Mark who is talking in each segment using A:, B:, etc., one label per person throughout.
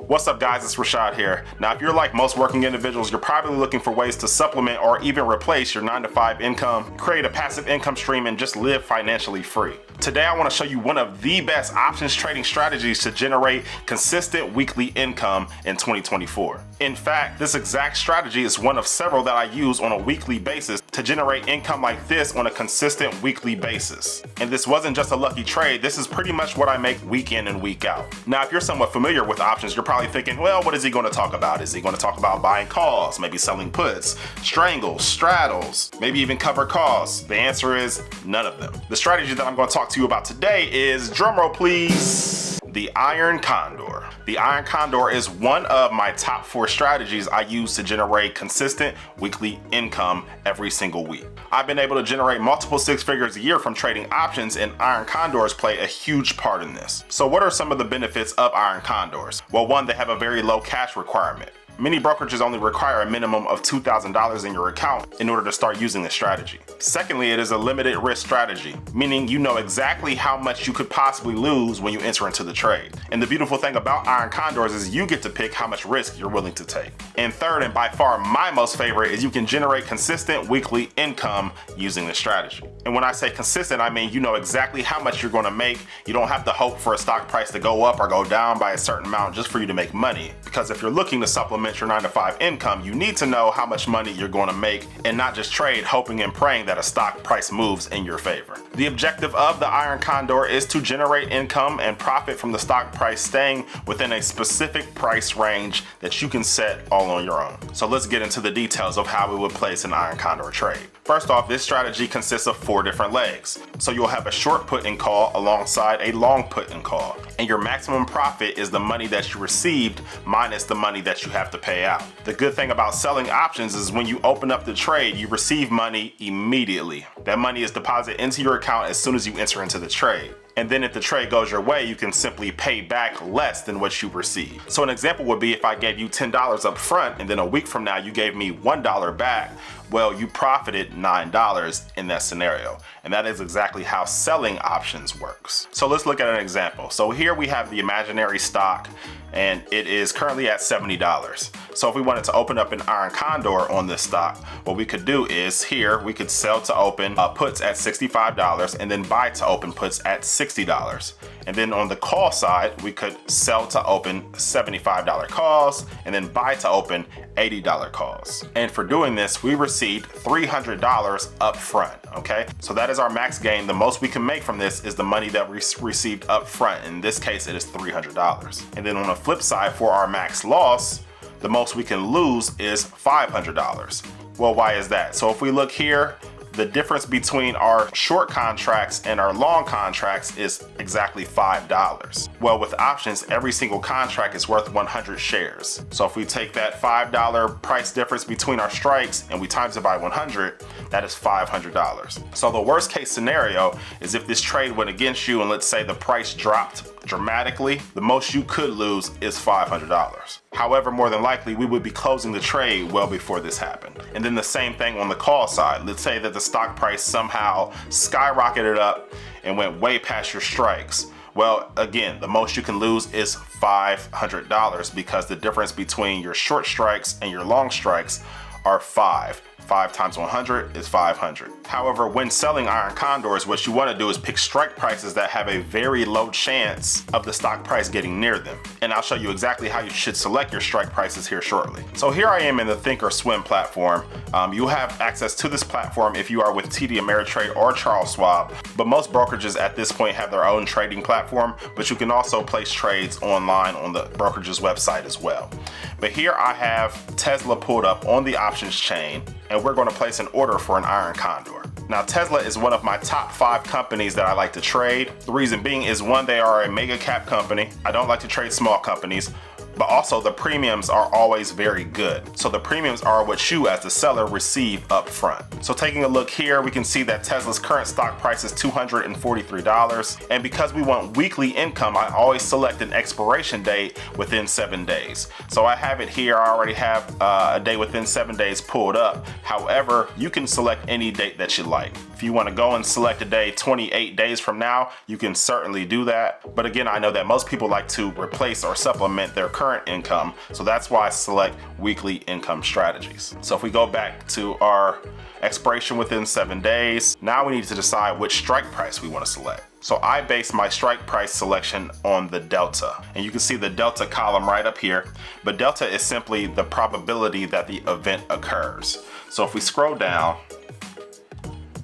A: What's up, guys? It's Rashad here. Now, if you're like most working individuals, you're probably looking for ways to supplement or even replace your 9-to-5 income, create a passive income stream, and just live financially free. Today, I want to show you one of the best options trading strategies to generate consistent weekly income in 2024. In fact, this exact strategy is one of several that I use on a weekly basis to generate income like this on a consistent weekly basis. And this wasn't just a lucky trade, this is pretty much what I make week in and week out. Now, if you're somewhat familiar with options, you're probably thinking, well, what is he going to talk about? Is he going to talk about buying calls, maybe selling puts, strangles, straddles, maybe even cover calls? The answer is none of them. The strategy that I'm going to talk to you about today is, drumroll please, the Iron Condor. The Iron Condor is one of my top 4 strategies I use to generate consistent weekly income every single week. I've been able to generate multiple 6 figures a year from trading options, and Iron Condors play a huge part in this. So what are some of the benefits of Iron Condors? Well, one, they have a very low cash requirement. Many brokerages only require a minimum of $2,000 in your account in order to start using this strategy. Secondly, it is a limited risk strategy, meaning you know exactly how much you could possibly lose when you enter into the trade. And the beautiful thing about Iron Condors is you get to pick how much risk you're willing to take. And third, and by far my most favorite, is you can generate consistent weekly income using this strategy. And when I say consistent, I mean you know exactly how much you're going to make. You don't have to hope for a stock price to go up or go down by a certain amount just for you to make money. Because if you're looking to supplement your 9-to-5 income, you need to know how much money you're going to make and not just trade hoping and praying that a stock price moves in your favor. The objective of the Iron Condor is to generate income and profit from the stock price staying within a specific price range that you can set all on your own. So let's get into the details of how we would place an Iron Condor trade. First off, this strategy consists of 4 different legs. So you'll have a short put and call alongside a long put and call. And your maximum profit is the money that you received minus the money that you have to pay out. The good thing about selling options is when you open up the trade, you receive money immediately. That money is deposited into your account as soon as you enter into the trade. And then if the trade goes your way, you can simply pay back less than what you received. So an example would be if I gave you $10 up front and then a week from now you gave me $1 back, well, you profited $9 in that scenario. And that is exactly how selling options works. So let's look at an example. So here we have the imaginary stock and it is currently at $70. So if we wanted to open up an Iron Condor on this stock, what we could do is here we could sell to open puts at $65 and then buy to open puts at $60. And then on the call side, we could sell to open $75 calls and then buy to open $80 calls. And for doing this, we received $300 up front, okay? So that is our max gain. The most we can make from this is the money that we received up front. In this case, it is $300. And then on the flip side, for our max loss, the most we can lose is $500. Well, why is that? So if we look here, the difference between our short contracts and our long contracts is exactly $5. Well, with options, every single contract is worth 100 shares. So if we take that $5 price difference between our strikes and we times it by 100, that is $500. So the worst case scenario is if this trade went against you and let's say the price dropped dramatically, the most you could lose is $500. However, more than likely, we would be closing the trade well before this happened. And then the same thing on the call side. Let's say that the stock price somehow skyrocketed up and went way past your strikes. Well, again, the most you can lose is $500 because the difference between your short strikes and your long strikes are 5. 5 times 100 is 500. However, when selling Iron Condors, what you want to do is pick strike prices that have a very low chance of the stock price getting near them. And I'll show you exactly how you should select your strike prices here shortly. So here I am in the Thinkorswim platform. You'll have access to this platform if you are with TD Ameritrade or Charles Schwab, but most brokerages at this point have their own trading platform, but you can also place trades online on the brokerage's website as well. But here I have Tesla pulled up on the options chain, and we're going to place an order for an Iron Condor. Now, Tesla is one of my top 5 companies that I like to trade. The reason being is, one, they are a mega cap company. I don't like to trade small companies, but also the premiums are always very good. So the premiums are what you as the seller receive up front. So taking a look here, we can see that Tesla's current stock price is $243. And because we want weekly income, I always select an expiration date within 7 days. So I have it here. I already have a day within 7 days pulled up. However, you can select any date that you like. If you want to go and select a day 28 days from now, you can certainly do that. But again, I know that most people like to replace or supplement their current income, so that's why I select weekly income strategies. So if we go back to our expiration within 7 days, now we need to decide which strike price we want to select. So I base my strike price selection on the delta, and you can see the delta column right up here, but delta is simply the probability that the event occurs. So if we scroll down,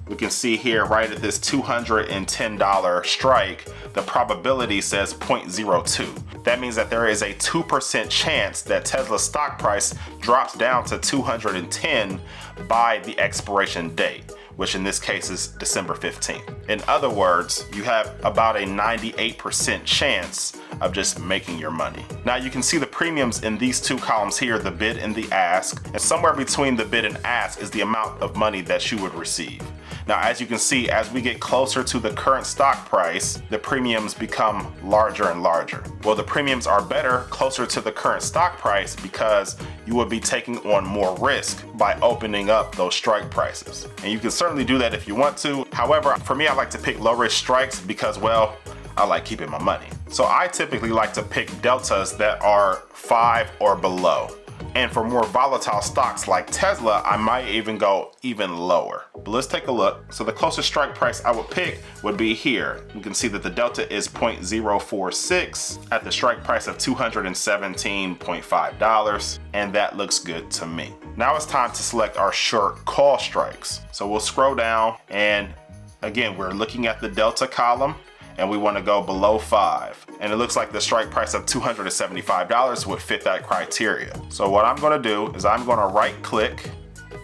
A: we can see here right at this $210 strike, the probability says 0.02. That means that there is a 2% chance that Tesla's stock price drops down to 210 by the expiration date, which in this case is December 15th. In other words, you have about a 98% chance of just making your money. Now you can see the premiums in these two columns here, the bid and the ask, and somewhere between the bid and ask is the amount of money that you would receive. Now, as you can see, as we get closer to the current stock price, the premiums become larger and larger. Well, the premiums are better closer to the current stock price because you will be taking on more risk by opening up those strike prices. And you can certainly do that if you want to. However, for me, I like to pick low risk strikes because, well, I like keeping my money. So I typically like to pick deltas that are 5 or below. And for more volatile stocks like Tesla, I might even go even lower. But let's take a look. So the closest strike price I would pick would be here. You can see that the delta is 0.046 at the strike price of $217.5, and that looks good to me. Now it's time to select our short call strikes. So we'll scroll down, and again, we're looking at the delta column, and we want to go below 5. And it looks like the strike price of $275 would fit that criteria. So what I'm going to do is I'm going to right click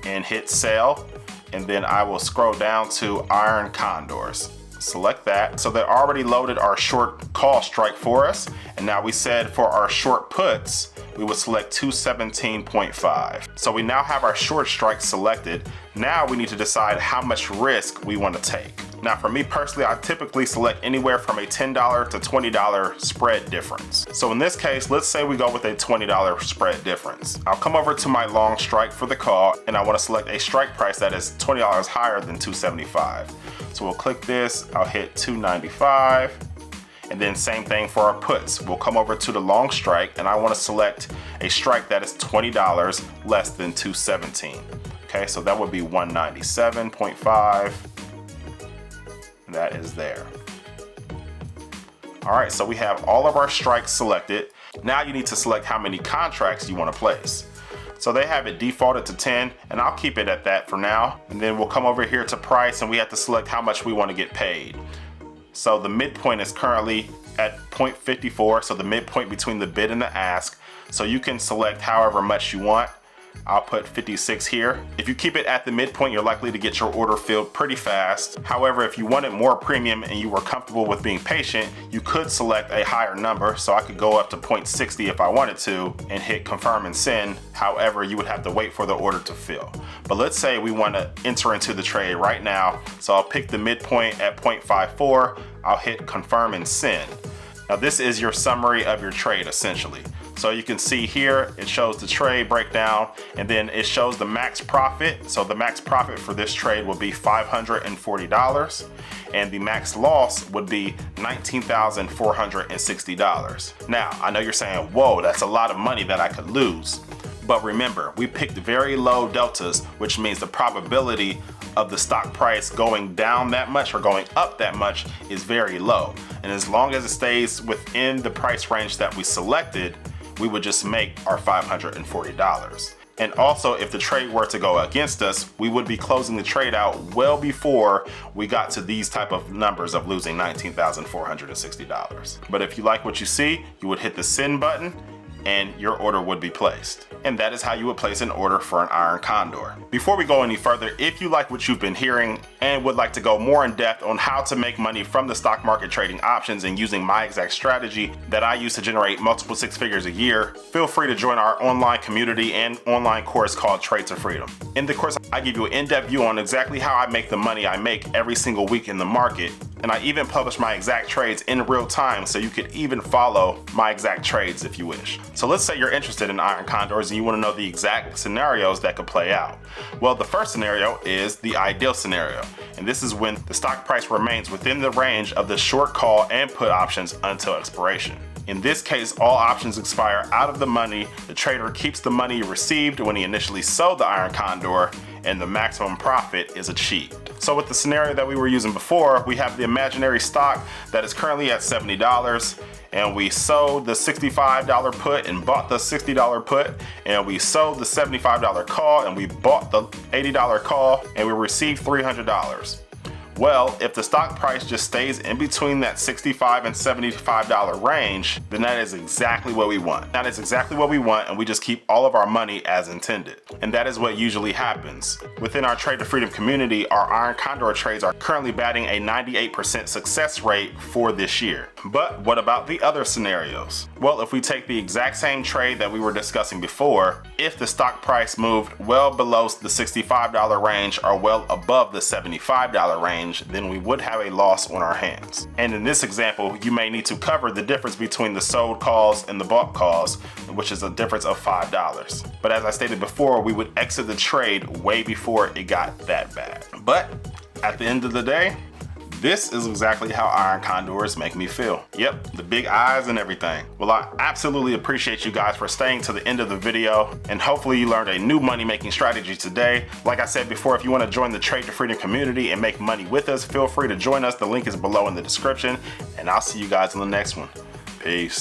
A: and hit sell, and then I will scroll down to iron condors. Select that. So they already loaded our short call strike for us, and now we said for our short puts we would select 217.5. So we now have our short strike selected. Now we need to decide how much risk we want to take. Now for me personally, I typically select anywhere from a $10 to $20 spread difference. So in this case, let's say we go with a $20 spread difference. I'll come over to my long strike for the call, and I want to select a strike price that is $20 higher than $275. So we'll click this, I'll hit $295. And then same thing for our puts. We'll come over to the long strike, and I want to select a strike that is $20 less than $217. Okay, so that would be $197.5. And that is there. All right, so we have all of our strikes selected. Now you need to select how many contracts you want to place. So they have it defaulted to 10, and I'll keep it at that for now. And then we'll come over here to price, and we have to select how much we want to get paid. So the midpoint is currently at 0.54, so the midpoint between the bid and the ask. So you can select however much you want. I'll put 56 here. If you keep it at the midpoint, you're likely to get your order filled pretty fast. However, if you wanted more premium and you were comfortable with being patient, you could select a higher number. So I could go up to 0.60 if I wanted to and hit confirm and send. However, you would have to wait for the order to fill. But let's say we want to enter into the trade right now. So I'll pick the midpoint at 0.54. I'll hit confirm and send. Now this is your summary of your trade essentially. So you can see here, it shows the trade breakdown, and then it shows the max profit. So the max profit for this trade will be $540, and the max loss would be $19,460. Now, I know you're saying, whoa, that's a lot of money that I could lose. But remember, we picked very low deltas, which means the probability of the stock price going down that much or going up that much is very low. And as long as it stays within the price range that we selected, we would just make our $540. And also, if the trade were to go against us, we would be closing the trade out well before we got to these type of numbers of losing $19,460. But if you like what you see, you would hit the send button and your order would be placed. And that is how you would place an order for an iron condor. Before we go any further, if you like what you've been hearing and would like to go more in depth on how to make money from the stock market trading options and using my exact strategy that I use to generate multiple six figures a year, feel free to join our online community and online course called Trade to Freedom. In the course, I give you an in-depth view on exactly how I make the money I make every single week in the market, And I even publish my exact trades in real time, so you could even follow my exact trades if you wish. So let's say you're interested in iron condors and you want to know the exact scenarios that could play out. Well, the first scenario is the ideal scenario, and this is when the stock price remains within the range of the short call and put options until expiration. In this case, all options expire out of the money. The trader keeps the money received when he initially sold the iron condor, and the maximum profit is achieved. So with the scenario that we were using before, we have the imaginary stock that is currently at $70, and we sold the $65 put and bought the $60 put, and we sold the $75 call and we bought the $80 call, and we received $300. Well, if the stock price just stays in between that $65 and $75 range, then that is exactly what we want. That is exactly what we want, and we just keep all of our money as intended. And that is what usually happens. Within our Trade to Freedom community, our iron condor trades are currently batting a 98% success rate for this year. But what about the other scenarios? Well, if we take the exact same trade that we were discussing before, if the stock price moved well below the $65 range or well above the $75 range, then we would have a loss on our hands. And in this example, you may need to cover the difference between the sold calls and the bought calls, which is a difference of $5. But as I stated before, we would exit the trade way before it got that bad. But at the end of the day, this is exactly how iron condors make me feel. Yep, the big eyes and everything. Well, I absolutely appreciate you guys for staying to the end of the video, and hopefully you learned a new money making strategy today. Like I said before, if you want to join the Trade to Freedom community and make money with us, feel free to join us. The link is below in the description, and I'll see you guys in the next one. Peace.